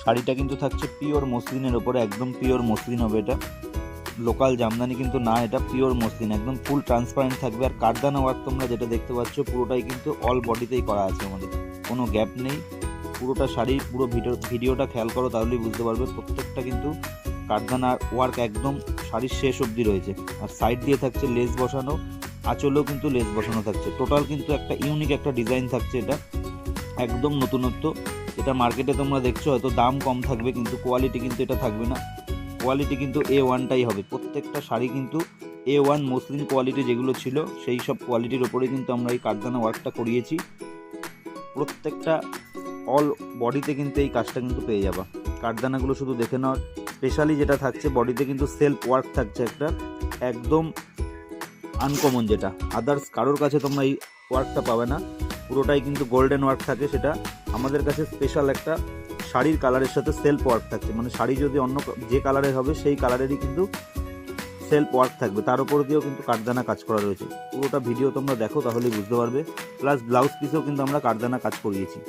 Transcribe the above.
শাড়িটা কিন্তু থাকছে পিওর মসলিনের ওপরে, একদম পিওর মসলিন হবে, এটা লোকাল জামদানি কিন্তু না, এটা পিওর মসলিন, একদম ফুল ট্রান্সপারেন্ট থাকবে। আর কারদানা ওয়ার্ক তোমরা যেটা দেখতে পাচ্ছ পুরোটাই কিন্তু অল বডিতেই করা আছে, আমাদের কোনো গ্যাপ নেই। পুরোটা শাড়ির পুরো ভিডিওটা খেয়াল করো তাহলেই বুঝতে পারবে, প্রত্যেকটা কিন্তু কারদানার ওয়ার্ক একদম শাড়ির শেষ অবধি রয়েছে। আর সাইড দিয়ে থাকছে লেস বসানো, আঁচলেও কিন্তু লেস বসানো থাকছে। টোটাল কিন্তু একটা ইউনিক একটা ডিজাইন থাকছে, এটা একদম নতুনত্ব। এটা মার্কেটে তোমরা দেখছো হয়তো দাম কম থাকবে, কিন্তু কোয়ালিটি কিন্তু এটা থাকবে না, কোয়ালিটি কিন্তু A1টাই হবে। প্রত্যেকটা শাড়ি কিন্তু A1 মসলিন কোয়ালিটি যেগুলো ছিল সেই সব কোয়ালিটির ওপরে কিন্তু আমরা এই কারদানা ওয়ার্কটা করিয়েছি। প্রত্যেকটা অল বডিতে কিন্তু এই কাজটা কিন্তু পেয়ে যাবা। কারদানাগুলো শুধু দেখে নাও, স্পেশালি যেটা থাকছে বডিতে কিন্তু সেলফ ওয়ার্ক থাকছে একটা, একদম আনকমন, যেটা আদার্স কারোর কাছে তোমরা এই ওয়ার্কটা পাবে না। পুরোটাই কিন্তু গোল্ডেন ওয়ার্ক থাকে, সেটা আমাদের কাছে স্পেশাল একটা শাড়ির কালারের সাথে সেলফ ওয়ার্ক থাকছে, মানে শাড়ি যদি অন্য যে কালারের হবে সেই কালারেরই কিন্তু সেলফ ওয়ার্ক থাকবে, তার উপর দিয়েও কিন্তু কারদানা কাজ করা রয়েছে। পুরোটা ভিডিও তোমরা দেখো তাহলেই বুঝতে পারবে। প্লাস ব্লাউজ পিসেও কিন্তু আমরা কারদানা কাজ করিয়েছি।